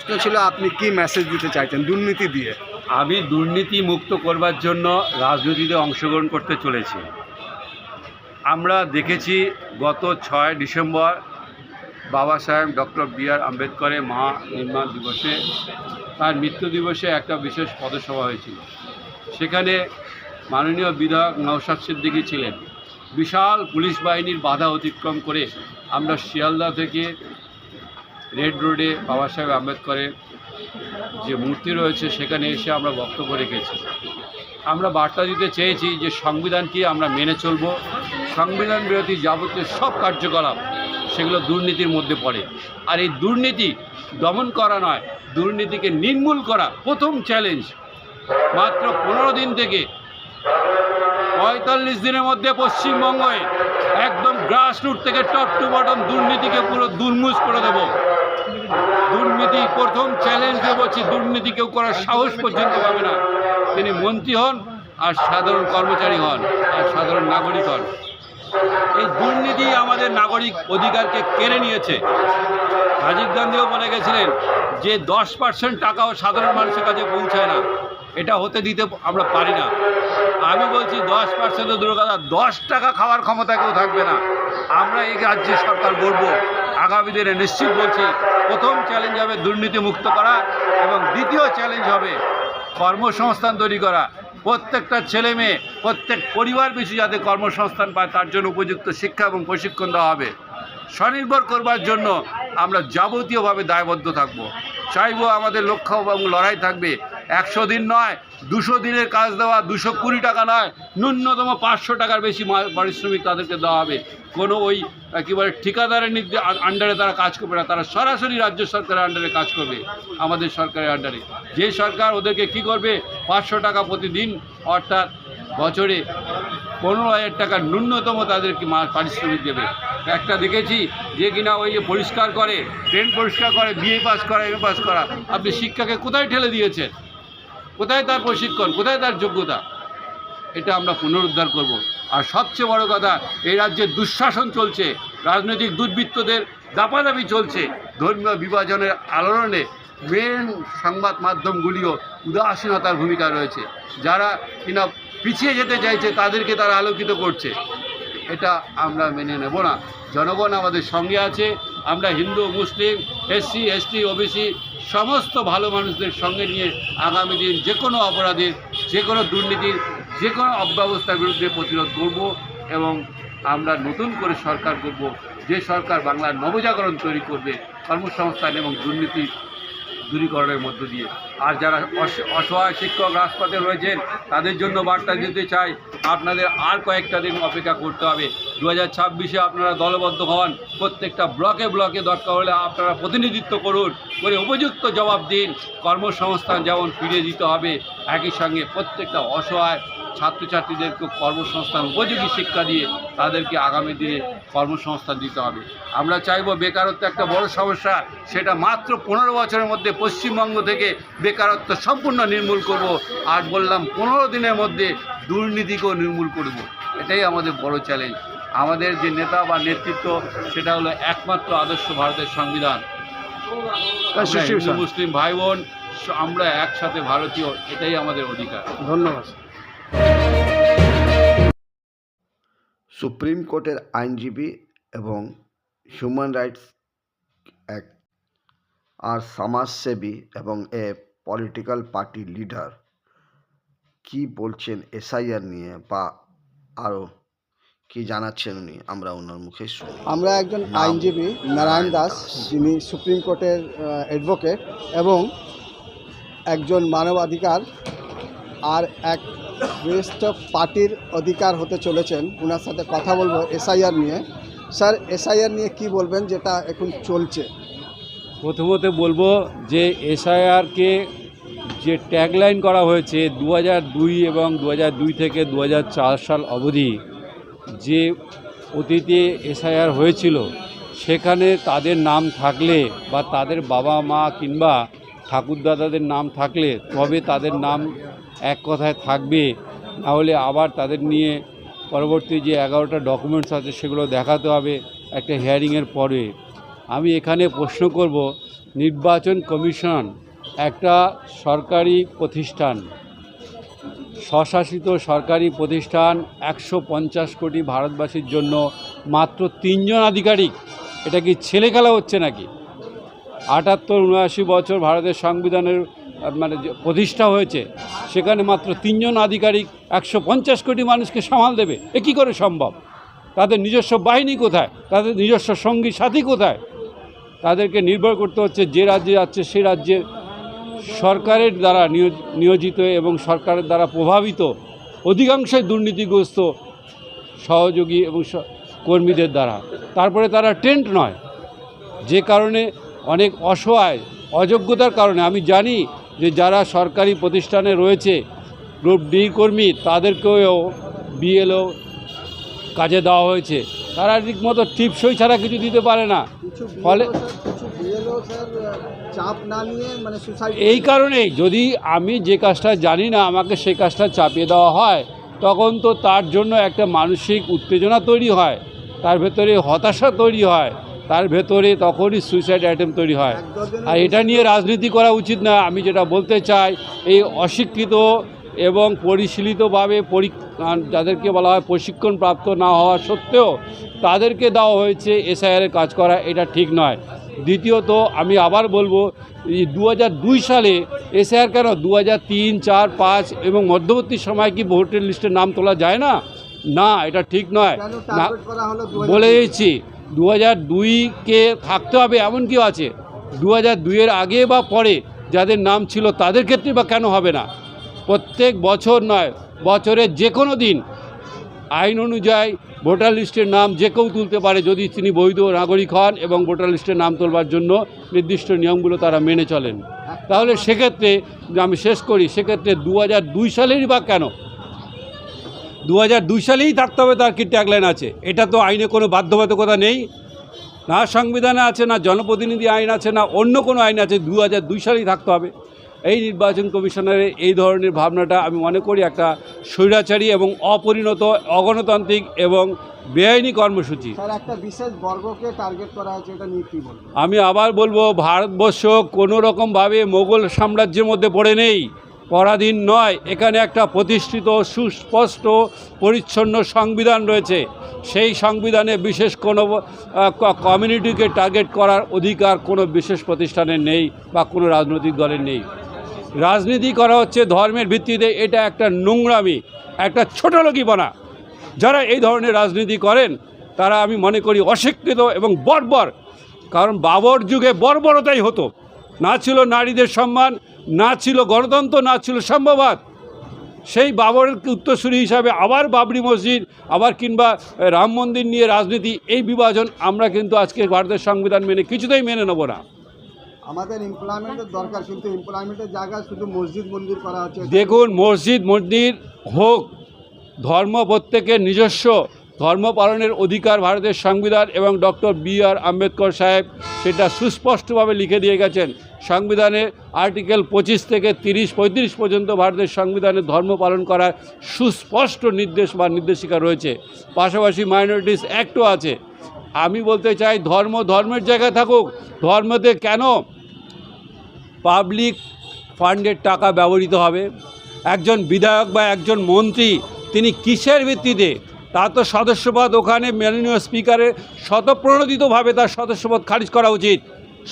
প্রশ্ন ছিল আপনি কি মেসেজ দিতে চাইছেন দুর্নীতি দিয়ে? আমি দুর্নীতি মুক্ত করবার জন্য রাজনীতিতে অংশগ্রহণ করতে চলেছি। আমরা দেখেছি গত 6 ডিসেম্বর বাবা সাহেব ডক্টর বি.আর. আম্বেদকরের মহানির্বাণ দিবসে, তার মৃত্যু দিবসে একটা বিশেষ পদসভা হয়েছিল। সেখানে মাননীয় বিধায়ক নওশাদ সিদ্দিকী ছিলেন। বিশাল পুলিশ বাহিনীর বাধা অতিক্রম করে আমরা শিয়ালদা থেকে রেড রোডে বাবা সাহেব আম্বেদকরের যে মূর্তি রয়েছে সেখানে এসে আমরা বক্তব্য রেখেছি। আমরা বার্তা দিতে চেয়েছি যে সংবিধানকে আমরা মেনে চলব। সংবিধান বিরোধী যাবতীয় সব কার্যকলাপ সেগুলো দুর্নীতির মধ্যে পড়ে। আর এই দুর্নীতি দমন করা নয়, দুর্নীতিকে নির্মূল করা প্রথম চ্যালেঞ্জ। মাত্র 15 দিন থেকে 45 দিনের মধ্যে পশ্চিমবঙ্গে একদম গ্রাসরুট থেকে টপ টু বটম দুর্নীতিকে পুরো দুর্মূল করে দেব। দুর্নীতি প্রথম চ্যালেঞ্জ দেবছি, দুর্নীতি কেউ করার সাহস পর্যন্ত পাবে না। তিনি মন্ত্রী হন আর সাধারণ কর্মচারী হন আর সাধারণ নাগরিক হন। এই দুর্নীতি আমাদের নাগরিক অধিকারকে কেড়ে নিয়েছে। রাজীব গান্ধীও বলে গেছিলেন যে 10% টাকাও সাধারণ মানুষের কাছে পৌঁছায় না, এটা হতে দিতে আমরা পারি না। আমি বলছি 10% দূর কথা, 10 টাকা খাওয়ার ক্ষমতা কেউ থাকবে না। আমরা এই রাজ্যে সরকার গড়ব। আগামী দিনে নিশ্চিত বলছি প্রথম চ্যালেঞ্জ হবে দুর্নীতি মুক্ত করা এবং দ্বিতীয় চ্যালেঞ্জ হবে কর্মসংস্থান তৈরি করা। প্রত্যেকটা ছেলে মেয়ে, প্রত্যেক পরিবার পিছু যাতে কর্মসংস্থান পায় তার জন্য উপযুক্ত শিক্ষা এবং প্রশিক্ষণ দেওয়া হবে। স্বনির্ভর করবার জন্য আমরা যাবতীয়ভাবে দায়বদ্ধ থাকব। চাইবো আমাদের লক্ষ্য এবং লড়াই থাকবে 100 দিন নয়, 200 দিনের কাজ দেওয়া, 220 টাকা নয়, ন্যূনতম 500 টাকার বেশি পারিশ্রমিক তাদেরকে দেওয়া হবে। কোনো ওই একেবারে ঠিকাদারের আন্ডারে তারা কাজ করবে না, তারা সরাসরি রাজ্য সরকারের আন্ডারে কাজ করবে, আমাদের সরকারের আন্ডারে। যে সরকার ওদেরকে কি করবে, 500 টাকা প্রতিদিন, অর্থাৎ বছরে 15,000 টাকা ন্যূনতম তাদেরকে পারিশ্রমিক দেবে। একটা দেখেছি যে কিনা ওই যে পরিষ্কার করে, ট্রেন পরিষ্কার করে, বিএ পাস করা, এমএ পাস করা। আপনি শিক্ষাকে কোথায় ঠেলে দিয়েছেন? কোথায় তার প্রশিক্ষণ, কোথায় তার যোগ্যতা? এটা আমরা পুনরুদ্ধার করব। আর সবচেয়ে বড় কথা, এই রাজ্যে দুঃশাসন চলছে, রাজনৈতিক দুর্বৃত্তদের দাপাদাপি চলছে, ধর্মীয় বিভাজনের আলোড়নে মেন সংবাদ মাধ্যমগুলিও উদাসীনতার ভূমিকা রয়েছে। যারা কিনা পিছিয়ে যেতে চাইছে তাদেরকে তারা আলোকিত করছে। এটা আমরা মেনে নেব না। জনগণ আমাদের সঙ্গে আছে। আমরা হিন্দু, মুসলিম, এসসি, এসটি, ওবিসি সমস্ত ভালো মানুষদের সঙ্গে নিয়ে আগামী দিন যে কোনো অপরাধের, যে কোনো দুর্নীতির, যে কোনো অব্যবস্থার বিরুদ্ধে প্রতিরোধ করব এবং আমরা নতুন করে সরকার করব, যে সরকার বাংলার নবজাগরণ তৈরি করবে কর্মসংস্থান এবং দুর্নীতি দূরীকরণের মধ্য দিয়ে। আর যারা অসহায় শিক্ষক রাজপথে রয়েছেন তাদের জন্য বার্তা দিতে চাই, আপনাদের আর কয়েকটা দিন অপেক্ষা করতে হবে। 2026-এ আপনারা দলবদ্ধ হন, প্রত্যেকটা ব্লকে ব্লকে দরকার হলে আপনারা প্রতিনিধিত্ব করুন, করে উপযুক্ত জবাব দিন। কর্মসংস্থান যেমন ফিরিয়ে দিতে হবে, একই সঙ্গে প্রত্যেকটা অসহায় ছাত্রছাত্রীদেরকে কর্মসংস্থান উপযোগী শিক্ষা দিয়ে তাদেরকে আগামী দিনে কর্মসংস্থান দিতে হবে। আমরা চাইব, বেকারত্ব একটা বড় সমস্যা, সেটা মাত্র 15 বছরের মধ্যে পশ্চিমবঙ্গ থেকে বেকারত্ব সম্পূর্ণ নির্মূল করব। আর বললাম 15 দিনের মধ্যে দুর্নীতিকেও নির্মূল করব। এটাই আমাদের বড় চ্যালেঞ্জ। আমাদের যে নেতা বা নেতৃত্ব, সেটা হলো একমাত্র আদর্শ ভারতের সংবিধান। হিন্দু মুসলিম ভাই বোন আমরা একসাথে ভারতীয়, এটাই আমাদের অধিকার। ধন্যবাদ। সুপ্রিম কোর্টের আইনজীবী এবং হিউম্যান রাইটস আর সমাজসেবী এবং পলিটিক্যাল পার্টি লিডার কি বলছেন এসআইআর নিয়ে, বা আরও কি জানাচ্ছেন উনি, আমরা ওনার মুখে শুনি। আমরা একজন আইনজীবী নারায়ণ দাস, যিনি সুপ্রিম কোর্টের অ্যাডভোকেট এবং একজন মানবাধিকার আর এক বেস্ট পার্টির অধিকার হতে চলেছেন। ওনার সাথে কথা বলবো এসআইআর নিয়ে। স্যার, এসআইআর নিয়ে কি বলবেন যেটা এখন চলছে? প্রথমত বলবো যে এসআইআরকে যে ট্যাগলাইন করা হয়েছে 2002 এবং 2002 থেকে 2004 সাল অবধি যে অতীতে এসআইআর হয়েছিল, সেখানে তাদের নাম থাকলে বা তাদের বাবা মা কিংবা ঠাকুরদাদাদের নাম থাকলে তবে তাদের নাম এক কথায় থাকবে, নাহলে আবার তাদের নিয়ে পরবর্তী যে 11টা ডকুমেন্টস আছে সেগুলো দেখাতে হবে একটা হিয়ারিংয়ের পরে। আমি এখানে প্রশ্ন করব নির্বাচন কমিশন একটা সরকারি প্রতিষ্ঠান, স্বশাসিত সরকারি প্রতিষ্ঠান। 150 কোটি ভারতবাসীর জন্য মাত্র 3 জন আধিকারিক। এটা কি ছেলে খেলা হচ্ছে নাকি? 78-79 বছর ভারতের সংবিধানের মানে যে প্রতিষ্ঠা হয়েছে, সেখানে মাত্র 3 জন আধিকারিক 150 কোটি মানুষকে সামাল দেবে? এ কী করে সম্ভব? তাদের নিজস্ব বাহিনী কোথায়? তাদের নিজস্ব সঙ্গী সাথী কোথায়? তাদেরকে নির্ভর করতে হচ্ছে যে রাজ্যে যাচ্ছে সে রাজ্যের সরকারের দ্বারা নিয়োজিত এবং সরকারের দ্বারা প্রভাবিত অধিকাংশই দুর্নীতিগ্রস্ত সহযোগী এবং কর্মীদের দ্বারা। তারপরে তারা ট্রেন্ড নয়, যে কারণে অনেক অসহায় অযোগ্যতার কারণে। আমি জানি যে যারা সরকারি প্রতিষ্ঠানে রয়েছে গ্রুপ ডি কর্মী, তাদেরকেও বিএলও কাজে দেওয়া হয়েছে, তারা ঠিকমতো টিপসই ছাড়া কিছু দিতে পারে না। ফলে চাপ না নিয়ে মানে সুসাইড। এই কারণেই যদি আমি যে কাজটা জানি না আমাকে সেই কাজটা চাপিয়ে দেওয়া হয়, তখন তো তার জন্য একটা মানসিক উত্তেজনা তৈরি হয়, তার ভেতরে হতাশা তৈরি হয়, তার ভেতরে তখনই সুইসাইড অ্যাটেম্প তৈরি হয়। আর এটা নিয়ে রাজনীতি করা উচিত না। আমি যেটা বলতে চাই, এই অশিক্ষিত এবং পরিশীলিতভাবে যাদেরকে বলা হয় প্রশিক্ষণপ্রাপ্ত না হওয়া সত্ত্বেও তাদেরকে দেওয়া হয়েছে এসআইআরের কাজ করা, এটা ঠিক নয়। দ্বিতীয়ত আমি আবার বলবো, 2002 সালে এসআইআর কেন 2003, 4, 5 এবং মধ্যবর্তী সময় কি ভোটার লিস্টের নাম তোলা যায় না? না, এটা ঠিক নয়। না, বলে দিচ্ছি 2002-কে থাকতে হবে এমন কেউ আছে? 2002-এর আগে বা পরে যাদের নাম ছিল তাদের ক্ষেত্রে বা কেন হবে না? প্রত্যেক বছর নয়, বছরের যে কোনো দিন আইন অনুযায়ী ভোটার লিস্টের নাম যে কেউ তুলতে পারে, যদি তিনি বৈধ নাগরিক হন এবং ভোটার লিস্টের নাম তোলবার জন্য নির্দিষ্ট নিয়মগুলো তারা মেনে চলেন। তাহলে সেক্ষেত্রে আমি শেষ করি, সেক্ষেত্রে 2002 সালেরই বা কেন? 2002 সালেই থাকতে হবে, তার কি ট্যাগলাইন আছে? এটা তো আইনে কোনো বাধ্যবাধকতা নেই, না সংবিধানে আছে, না জনপ্রতিনিধি আইন আছে, না অন্য কোনো আইন আছে। 2002 সালেই থাকতে হবে। এই নির্বাচন কমিশনের এই ধরনের ভাবনাটা আমি মনে করি একটা স্বৈরাচারী এবং অপরিণত, অগণতান্ত্রিক এবং বেআইনি কর্মসূচি। একটা বিশেষ বর্গকে টার্গেট করা হয়েছে, এটা নিয়ে কি বলবো? আমি আবার বলবো, ভারতবর্ষ কোনো রকমভাবে মোগল সাম্রাজ্যের মধ্যে পড়ে নেই, পরাধীন নয়। এখানে একটা প্রতিষ্ঠিত সুস্পষ্ট পরিচ্ছন্ন সংবিধান রয়েছে। সেই সংবিধানে বিশেষ কোনো কমিউনিটিকে টার্গেট করার অধিকার কোনো বিশেষ প্রতিষ্ঠানের নেই বা কোনো রাজনৈতিক দলের নেই। রাজনীতি করা হচ্ছে ধর্মের ভিত্তিতে, এটা একটা নোংরামি, একটা ছোটলোকিপনা। যারা এই ধরনের রাজনীতি করেন তারা আমি মনে করি অশিক্ষিত এবং বর্বর। কারণ বাবর যুগে বর্বরতাই হতো, না ছিল নারীদের সম্মান, না ছিল গণতন্ত্র, না ছিল সাম্যবাদ। সেই বাবরের উত্তরসূরি হিসাবে আবার বাবরি মসজিদ, আবার কিংবা রাম মন্দির নিয়ে রাজনীতি, এই বিভাজন আমরা কিন্তু আজকে ভারতের সংবিধান মেনে কিছুতেই মেনে নেব না। আমাদের ইমপ্লয়মেন্টের দরকার, কিন্তু ইমপ্লয়মেন্টের জায়গায় শুধু মসজিদ মন্দির করা হচ্ছে। দেখুন, মসজিদ মন্দির হোক, ধর্ম প্রত্যেকের নিজস্ব ধর্ম পালনের অধিকার ভারতের সংবিধান এবং ডক্টর বি.আর. আম্বেদকর সাহেব সেটা সুস্পষ্টভাবে লিখে দিয়ে গেছেন। সংবিধানে আর্টিকেল 25 থেকে 30-35 পর্যন্ত ভারতের সংবিধানে ধর্ম পালন করার সুস্পষ্ট নির্দেশ বা নির্দেশিকা রয়েছে। পাশাপাশি মাইনরিটিস অ্যাক্টও আছে। আমি বলতে চাই, ধর্মের জায়গায় থাকুক। ধর্মতে কেন পাবলিক ফান্ডের টাকা ব্যবহৃত হবে? একজন বিধায়ক বা একজন মন্ত্রী তিনি কিসের ভিত্তিতে? তার তো সদস্যপদ ওখানে মাননীয় স্পিকারের স্বতঃপ্রণোদিতভাবে তার সদস্যপদ খারিজ করা উচিত,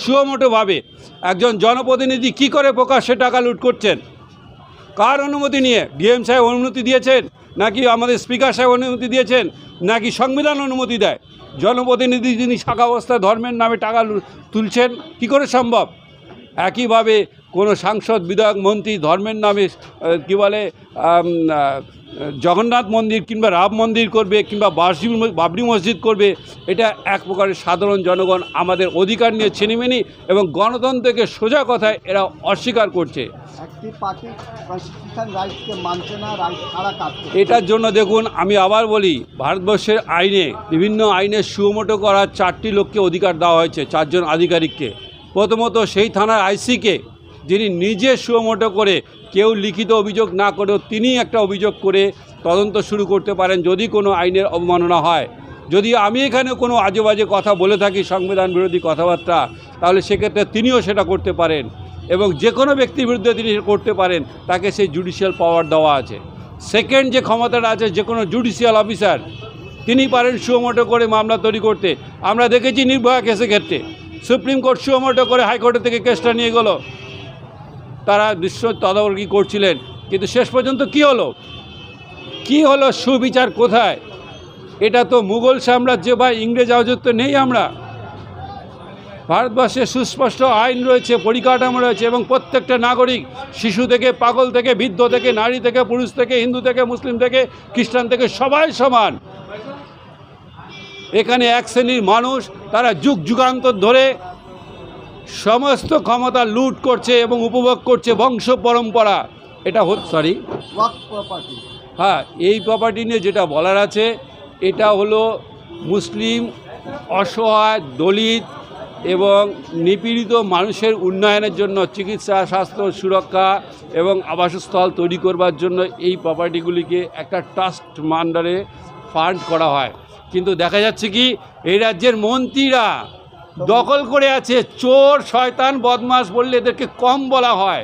সুমোটোভাবে। একজন জনপ্রতিনিধি কি করে প্রকাশ্যে টাকা লুট করছেন? কার অনুমতি নিয়ে? ডিএম সাহেব অনুমতি দিয়েছেন, নাকি আমাদের স্পিকার সাহেব অনুমতি দিয়েছেন, নাকি সংবিধান অনুমতি দেয়? জনপ্রতিনিধি যিনি শাখা অবস্থায় ধর্মের নামে টাকা তুলছেন, কি করে সম্ভব? একইভাবে কোনো সাংসদ, বিধায়ক, মন্ত্রী ধর্মের নামে কি বলে জগন্নাথ মন্দির কিংবা রাম মন্দির করবে কিংবা বাবরি মসজিদ করবে, এটা এক প্রকারের সাধারণ জনগণ আমাদের অধিকার নিয়ে ছিনিমিনি এবং গণতন্ত্রকে সোজা কথায় এরা অস্বীকার করছে। এটার জন্য দেখুন, আমি আবার বলি, ভারতবর্ষের আইনে, বিভিন্ন আইনে সুমোটো করার 4টি লোককে অধিকার দেওয়া হয়েছে, 4 জন আধিকারিককে। প্রথমত সেই থানার আইসিকে, যিনি নিজে সুমোটো করে, কেউ লিখিত অভিযোগ না করেও তিনি একটা অভিযোগ করে তদন্ত শুরু করতে পারেন যদি কোনো আইনের অবমাননা হয়। যদি আমি এখানে কোনো আজে বাজে কথা বলে থাকি, সংবিধান বিরোধী কথাবার্তা, তাহলে সেক্ষেত্রে তিনিও সেটা করতে পারেন এবং যে কোনো ব্যক্তির বিরুদ্ধে তিনি করতে পারেন, তাকে সেই জুডিশিয়াল পাওয়ার দেওয়া আছে। সেকেন্ড যে ক্ষমতাটা আছে যে কোনো জুডিশিয়াল অফিসার, তিনি পারেন সুমোটো করে মামলা তৈরি করতে। আমরা দেখেছি নির্ভয়া কেসের ক্ষেত্রে সুপ্রিম কোর্ট সুমোটো করে হাইকোর্টের থেকে কেসটা নিয়ে গেল, তারা নিশ্চয় তদারকি করছিলেন, কিন্তু শেষ পর্যন্ত কি হলো সুবিচার কোথায়? এটা তো মুঘল সাম্রাজ্য বা ইংরেজ রাজত্ব নেই। আমরা ভারতবর্ষে সুস্পষ্ট আইন রয়েছে, পরিকাঠামো রয়েছে এবং প্রত্যেকটা নাগরিক, শিশু থেকে পাগল থেকে বৃদ্ধ থেকে নারী থেকে পুরুষ থেকে হিন্দু থেকে মুসলিম থেকে খ্রিস্টান থেকে সবাই সমান। এখানে এক শ্রেণীর মানুষ, তারা যুগ যুগান্তর ধরে সমস্ত ক্ষমতা লুট করছে এবং উপভোগ করছে বংশ পরম্পরা। এটা ওয়াকফ প্রপার্টি। হ্যাঁ, এই প্রপার্টি নিয়ে যেটা বলার আছে, এটা হলো মুসলিম অসহায় দলিত এবং নিপীড়িত মানুষের উন্নয়নের জন্য, চিকিৎসা, স্বাস্থ্য, সুরক্ষা এবং আবাসস্থল তৈরি করবার জন্য এই প্রপার্টিগুলিকে একটা ট্রাস্ট আন্ডারে ফান্ড করা হয়। কিন্তু দেখা যাচ্ছে কি, এই রাজ্যের মন্ত্রীরা দখল করে আছে। চোর, শয়তান, বদমাশ বললে এদেরকে কম বলা হয়।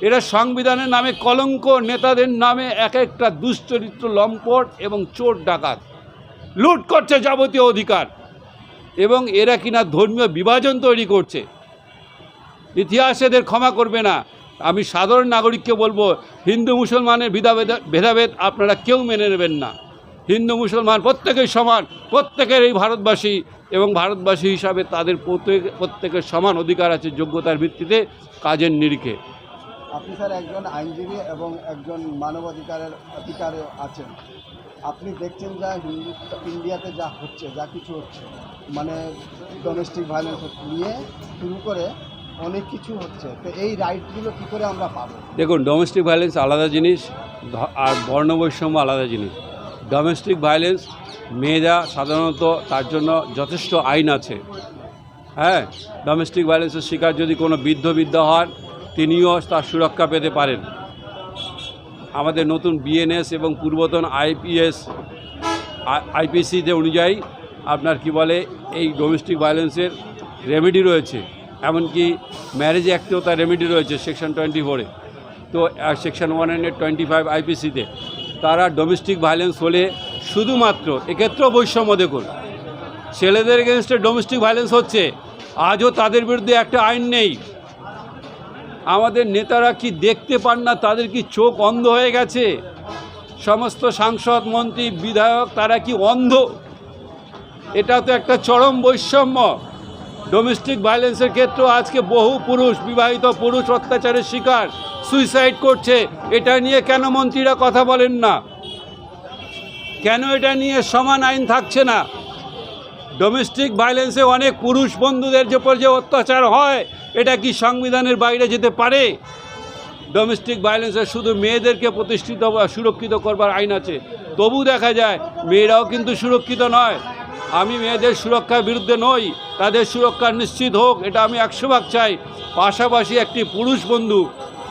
এরা সংবিধানের নামে কলঙ্ক, নেতাদের নামে এক একটা দুশ্চরিত্র, লম্পট এবং চোর ডাকাত, লুট করছে যাবতীয় অধিকার এবং এরা কিনা ধর্মীয় বিভাজন তৈরি করছে। ইতিহাস এদের ক্ষমা করবে না। আমি সাধারণ নাগরিককে বলবো, হিন্দু মুসলমানের ভেদাভেদ আপনারা কেউ মেনে নেবেন না। হিন্দু মুসলমান প্রত্যেকেই সমান, প্রত্যেকের এই ভারতবাসী এবং ভারতবাসী হিসাবে তাদের প্রত্যেকের সমান অধিকার আছে যোগ্যতার ভিত্তিতে, কাজের নিরিখে। আপনি স্যার একজন আইনজীবী এবং একজন মানবাধিকারের অধিকারে আছেন। আপনি দেখছেন যা ইন্ডিয়াতে যা হচ্ছে, যা কিছু হচ্ছে, মানে ডোমেস্টিক ভায়োলেন্স নিয়ে শুরু করে অনেক কিছু হচ্ছে, তো এই রাইটগুলো কী করে আমরা পাবো? দেখুন, ডোমেস্টিক ভায়োলেন্স আলাদা জিনিস আর বর্ণবৈষম্য আলাদা জিনিস। ডোমেস্টিক ভায়োলেন্স মেয়েরা সাধারণত, তার জন্য যথেষ্ট আইন আছে। হ্যাঁ, ডোমেস্টিক ভায়োলেন্সের শিকার যদি কোনো বৃদ্ধ হন, তিনিও তার সুরক্ষা পেতে পারেন। আমাদের নতুন বিএনএস এবং পূর্বতন আইপিসিতে অনুযায়ী আপনার কি বলে, এই ডোমেস্টিক ভায়োলেন্সের রেমেডি রয়েছে। এমনকি ম্যারেজ অ্যাক্টেও তার রেমেডি রয়েছে সেকশন 24-এ। তো সেকশন 125 আইপিসিতে তারা ডোমেস্টিক ভায়োলেন্স হলে শুধুমাত্র, এক্ষেত্রেও বৈষম্য দেখুন, ছেলেদের এগেনস্টে ডোমেস্টিক ভায়োলেন্স হচ্ছে, আজও তাদের বিরুদ্ধে একটা আইন নেই। আমাদের নেতারা কি দেখতে পান না? তাদের কি চোখ অন্ধ হয়ে গেছে? সমস্ত সাংসদ, মন্ত্রী, বিধায়ক, তারা কি অন্ধ? এটা তো একটা চরম বৈষম্য। ডোমেস্টিক ভায়োলেন্সের ক্ষেত্রেও আজকে বহু পুরুষ, বিবাহিত পুরুষ অত্যাচারের শিকার, সুইসাইড করছে। এটা নিয়ে কেন মন্ত্রীরা কথা বলেন না? কেন এটা নিয়ে সমান আইন থাকছে না? ডোমেস্টিক ভায়োলেন্সে অনেক পুরুষ বন্ধুদের উপর যে অত্যাচার হয়, এটা কি সংবিধানের বাইরে যেতে পারে? ডোমেস্টিক ভায়োলেন্সে শুধু মেয়েদেরকে প্রতিষ্ঠিত বা সুরক্ষিত করবার আইন আছে, তবু দেখা যায় মেয়েরাও কিন্তু সুরক্ষিত নয়। আমি মেয়েদের সুরক্ষার বিরুদ্ধে নই, তাদের সুরক্ষা নিশ্চিত হোক, এটা আমি 100% চাই। পাশাপাশি একটি পুরুষ বন্ধু,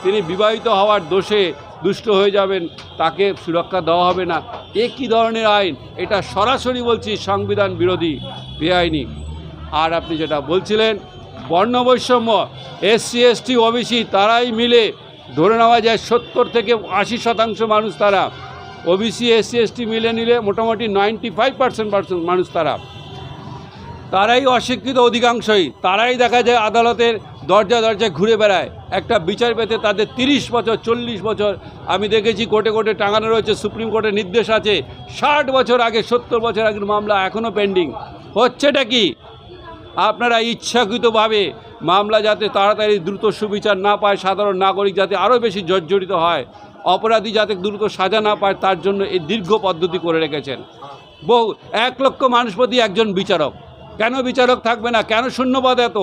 তিনি বিবাহিত হওয়ার দোষে দুষ্ট হয়ে যাবেন, তাকে সুরক্ষা দেওয়া হবে না। এ কী ধরনের আইন? এটা সরাসরি বলছি সংবিধান বিরোধী, বেআইনি। আর আপনি যেটা বলছিলেন বর্ণবৈষম্য, SC ST OBC তারাই মিলে ধরে নেওয়া যায় 70 থেকে 80% মানুষ তারা। OBC SC ST মিলে নিলে মোটামুটি 95% মানুষ তারাই অশিক্ষিত অধিকাংশই। তারাই দেখা যায় আদালতের দরজায় ঘুরে বেড়ায় একটা বিচার পেতে। তাদের 30 বছর 40 বছর আমি দেখেছি কোর্টে টাঙানো রয়েছে, সুপ্রিম কোর্টের নির্দেশ আছে 60 বছর আগে, 70 বছর আগের মামলা এখনও পেন্ডিং। হচ্ছেটা কি? আপনারা ইচ্ছাকৃতভাবে মামলা যাতে তাড়াতাড়ি দ্রুত সুবিচার না পায়, সাধারণ নাগরিক যাতে আরও বেশি জর্জরিত হয়, অপরাধী যাতে দ্রুত সাজা না পায়, তার জন্য এই দীর্ঘ পদ্ধতি করে রেখেছেন। বহু 1 লক্ষ মানুষ প্রতি একজন বিচারক। কেন বিচারক থাকবে না? কেন শূন্যপদ এত?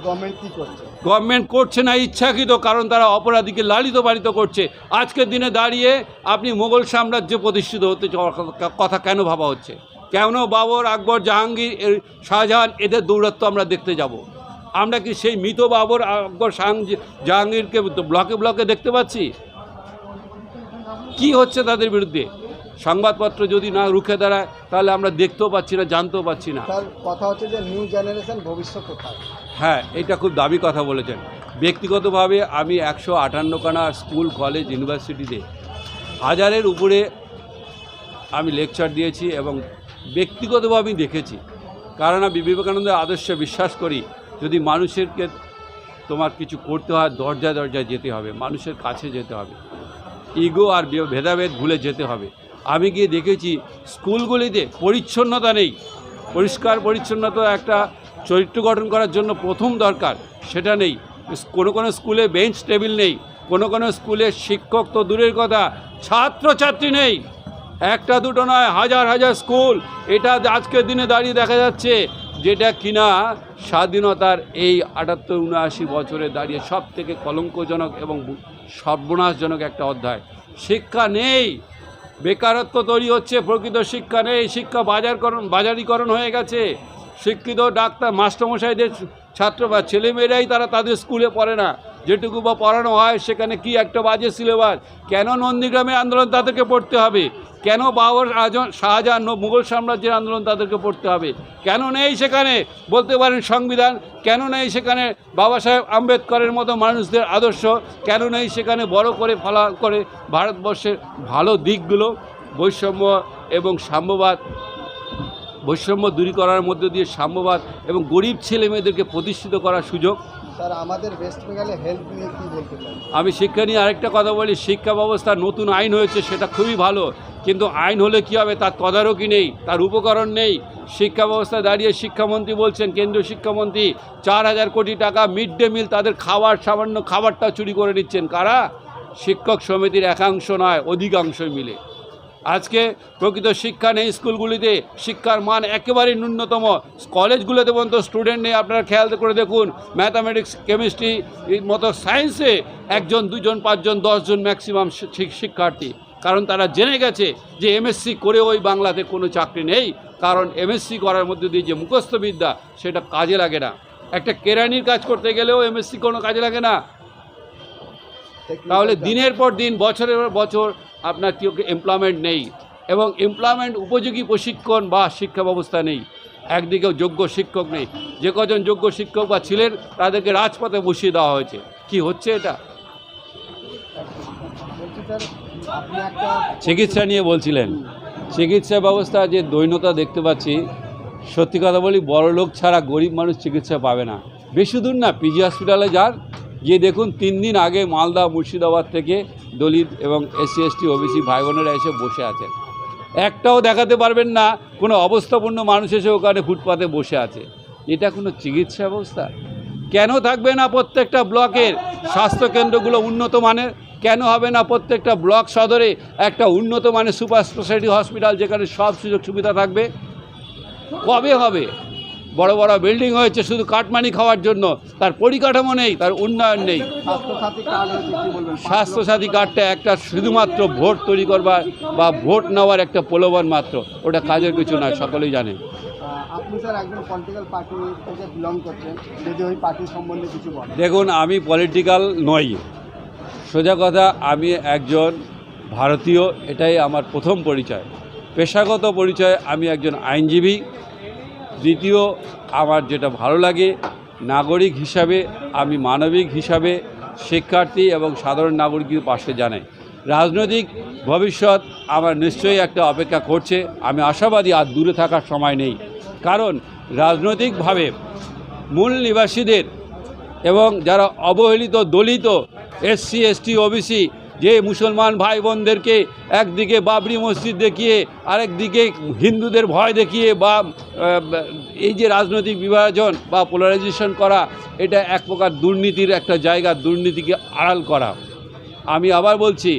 গভর্নমেন্ট কী করছে? গভর্নমেন্ট করছে না ইচ্ছাকৃত, কারণ তারা অপরাধীকে লালিত পালিত করছে। আজকের দিনে দাঁড়িয়ে আপনি মোগল সাম্রাজ্য প্রতিষ্ঠিত হতে কথা কেন ভাবা হচ্ছে? কেন বাবর, আকবর, জাহাঙ্গীর, শাহজাহান এদের দৌরাত্ম্য আমরা দেখতে যাব? আমরা কি সেই মৃত বাবর, আকবর, জাহাঙ্গীরকে ব্লকে দেখতে পাচ্ছি? কি হচ্ছে তাদের বিরুদ্ধে? সংবাদপত্র যদি না রুখে দাঁড়ায় তাহলে আমরা দেখতেও পাচ্ছি না, জানতেও পাচ্ছি না। স্যার কথা হচ্ছে যে নিউ জেনারেশন ভবিষ্যৎ কোথায়? হ্যাঁ, এটা খুব দামি কথা বলেছেন। ব্যক্তিগতভাবে আমি 158খানা স্কুল, কলেজ, ইউনিভার্সিটিতে হাজারের উপরে আমি লেকচার দিয়েছি এবং ব্যক্তিগতভাবে আমি দেখেছি। কারণ আমি বিবেকানন্দের আদর্শে বিশ্বাস করি, যদি মানুষেরকে তোমার কিছু করতে হয় দরজায় দরজায় যেতে হবে, মানুষের কাছে যেতে হবে, ইগো আর ভেদাভেদ ভুলে যেতে হবে। আমি গিয়ে দেখেছি স্কুলগুলিতে পরিচ্ছন্নতা নেই। পরিষ্কার পরিচ্ছন্নতা একটা চরিত্র গঠন করার জন্য প্রথম দরকার, সেটা নেই। কোনো স্কুলে বেঞ্চ টেবিল নেই, কোনো স্কুলে শিক্ষক তো দূরের কথা, ছাত্রছাত্রী নেই। একটা দুটো নয়, হাজার হাজার স্কুল। এটা আজকের দিনে দাঁড়িয়ে দেখা যাচ্ছে, যেটা কিনা স্বাধীনতার এই 78-79 বছরে দাঁড়িয়ে সব থেকে কলঙ্কজনক এবং সর্বনাশজনক একটা অধ্যায়। শিক্ষা নেই, বেকারত্ব তৈরি হচ্ছে, প্রকৃত শিক্ষা নেই, শিক্ষা বাজারীকরণ হয়ে গেছে। শিক্ষিত ডাক্তার মাস্টারমশাইদের ছাত্র বা ছেলেমেয়েরাই তাদের স্কুলে পড়ে না, যেটুকু বা পড়ানো হয় সেখানে কি একটা বাজে সিলেবাস। কেন নন্দীগ্রামের আন্দোলন তাদেরকে পড়তে হবে? কেন বাবর আজম, শাহজাহান, মুঘল সাম্রাজ্যের আন্দোলন তাদেরকে পড়তে হবে? কেন নেই সেখানে বলতে পারেন সংবিধান? কেন নেই সেখানে বাবা সাহেব আম্বেদকরের মতো মানুষদের আদর্শ? কেন নেই সেখানে বড় করে ফলা করে ভারতবর্ষের ভালো দিকগুলো, বৈষম্য এবং সাম্যবাদ, বৈষম্য দূর করার মধ্য দিয়ে সাম্যবাদ এবং গরিব ছেলে মেয়েদেরকে প্রতিষ্ঠিত করার সুযোগ? স্যার আমাদের ওয়েস্ট বেঙ্গলে হেলথ নিয়ে কী বলতে চান? আমি শিক্ষা নিয়ে আরেকটা কথা বলি, শিক্ষা ব্যবস্থার নতুন আইন হয়েছে, সেটা খুবই ভালো, কিন্তু আইন হলে কী হবে? তার তদারকি নেই, তার উপকরণ নেই। শিক্ষা ব্যবস্থা দাঁড়িয়ে শিক্ষামন্ত্রী বলছেন, কেন্দ্রীয় শিক্ষামন্ত্রী 4000 কোটি টাকা মিড ডে মিল, তাদের সামান্য খাবারটা চুরি করে নিচ্ছেন কারা? শিক্ষক সমিতির একাংশ নয়, অধিকাংশই মিলে। আজকে প্রকৃত শিক্ষা নেই স্কুলগুলিতে, শিক্ষার মান একেবারেই ন্যূনতম। কলেজগুলোতে পর্যন্ত স্টুডেন্ট নেই। আপনারা খেয়াল করে দেখুন, ম্যাথামেটিক্স, কেমিস্ট্রি মতো সায়েন্সে 1 2 5 10 ম্যাক্সিমাম শিক্ষার্থী। কারণ তারা জেনে গেছে যে এমএসসি করে ওই বাংলাতে কোনো চাকরি নেই, কারণ এমএসসি করার মধ্যে দিয়ে যে মুখস্থ বিদ্যা সেটা কাজে লাগে না। একটা কেরানির কাজ করতে গেলেও এমএসসি কোনো কাজে লাগে না। তাহলে দিনের পর দিন, বছরের পর বছর আপনার কেউ এমপ্লয়মেন্ট নেই এবং এমপ্লয়মেন্ট উপযোগী প্রশিক্ষণ বা শিক্ষা ব্যবস্থা নেই। একদিকেও যোগ্য শিক্ষক নেই। যে কজন যোগ্য শিক্ষক বা ছিলেন তাদেরকে রাজপথে বসিয়ে দেওয়া হয়েছে। কি হচ্ছে এটা? চিকিৎসা নিয়ে বলছিলেন, চিকিৎসা ব্যবস্থা যে দৈন্যতা দেখতে পাচ্ছি, সত্যি কথা বলি, বড় লোক ছাড়া গরিব মানুষ চিকিৎসা পাবে না। বেশি দূর না, পিজি হসপিটালে যান, গিয়ে দেখুন 3 দিন আগে মালদা, মুর্শিদাবাদ থেকে দলিত এবং SC ST OBC ভাই বোনেরা এসে বসে আছেন। একটাও দেখাতে পারবেন না কোনো অবস্থাপূর্ণ মানুষ এসে ওখানে ফুটপাতে বসে আছে। এটা কোনো চিকিৎসা ব্যবস্থা? কেন থাকবে না প্রত্যেকটা ব্লকের স্বাস্থ্যকেন্দ্রগুলো উন্নত মানের? কেন হবে না প্রত্যেকটা ব্লক সদরে একটা উন্নত মানের সুপার স্পেশালিটি হসপিটাল, যেখানে সব সুযোগ সুবিধা থাকবে? কবে হবে? বড় বড় বিল্ডিং হয়েছে শুধু কাটমানি খাওয়ার জন্য, তার পরিকাঠামো নেই, তার উন্নয়ন নেই। স্বাস্থ্যসাথী কার্ডটা একটা শুধুমাত্র ভোট তৈরি করবার বা ভোট নেওয়ার একটা প্রলোভন মাত্র, ওটা কাজের কিছু নয়, সকলেই জানে। আপনি স্যার একজন পলিটিক্যাল পার্টি থেকে বিলং করছেন, যদি ওই পার্টি সম্বন্ধে কিছু বলেন। দেখুন, আমি পলিটিক্যাল নই, সোজা কথা, আমি একজন ভারতীয়, এটাই আমার প্রথম পরিচয়। পেশাগত পরিচয়, আমি একজন আইনজীবী। দ্বিতীয়, আমার যেটা ভালো লাগে, নাগরিক হিসাবে আমি মানবিক হিসাবে শিক্ষার্থী এবং সাধারণ নাগরিকের পাশে জানাই। রাজনৈতিক ভবিষ্যৎ আমার নিশ্চয়ই একটা অপেক্ষা করছে। আমি আশাবাদী আর দূরে থাকার সময় নেই, কারণ রাজনৈতিকভাবে মূল নিবাসীদের এবং যারা অবহেলিত, দলিত, SC ST OBC, যে মুসলমান ভাই বোনদেরকে একদিকে বাবরি মসজিদ দেখিয়ে আরেকদিকে হিন্দুদের ভয় দেখিয়ে বা এই যে রাজনৈতিক বিভাজন বা পোলারাইজেশন করা, এটা এক প্রকার দুর্নীতির একটা জায়গা, দুর্নীতিকে আড়াল করা। আমি আবার বলছি,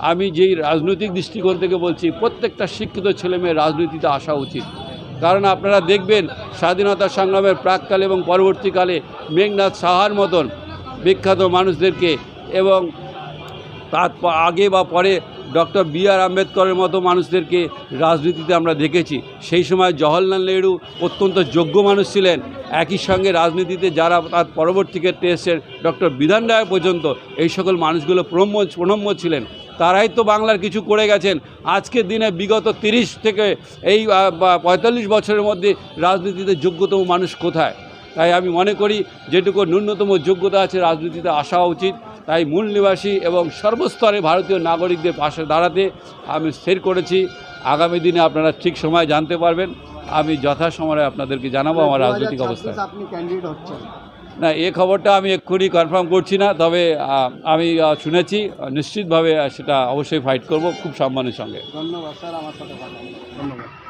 আমি যেই রাজনৈতিক দৃষ্টিকোণ থেকে বলছি, প্রত্যেকটা শিক্ষিত ছেলেমেয়ে রাজনীতিতে আসা উচিত। কারণ আপনারা দেখবেন স্বাধীনতা সংগ্রামের প্রাককালে এবং পরবর্তীকালে মেঘনাথ সাহার মতন বিখ্যাত মানুষদেরকে এবং তার আগে বা পরে ডক্টর BR আম্বেদকরের মতো মানুষদেরকে রাজনীতিতে আমরা দেখেছি। সেই সময় জওহরলাল নেহরু অত্যন্ত যোগ্য মানুষ ছিলেন। একই সঙ্গে রাজনীতিতে যারা তার পরবর্তী ক্ষেত্রে এসেছেন, ডক্টর বিধান রায় পর্যন্ত, এই সকল মানুষগুলো প্রণম্য ছিলেন। তারাই তো বাংলার কিছু করে গেছেন। আজকের দিনে বিগত 30 থেকে এই 45 বছরের মধ্যে রাজনীতিতে যোগ্যতম মানুষ কোথায়? তাই আমি মনে করি যেটুকু ন্যূনতম যোগ্যতা আছে রাজনীতিতে আসা উচিত। তাই মূল নিবাসী এবং সর্বস্তরে ভারতীয় নাগরিকদের পাশে দাঁড়াতে আমি স্থির করেছি। আগামী দিনে আপনারা ঠিক সময় জানতে পারবেন। আমি যথাসময়ে আপনাদেরকে জানাবো আমার রাজনৈতিক অবস্থা। আপনি ক্যান্ডিডেট হচ্ছেন? না, এই খবরটা আমি এক্ষুনি কনফার্ম করছি না, তবে আমি শুনেছি, নিশ্চিতভাবে সেটা অবশ্যই ফাইট করব খুব সম্মানের সঙ্গে। ধন্যবাদ স্যার, আমার সাথে কথা বলার জন্য। ধন্যবাদ।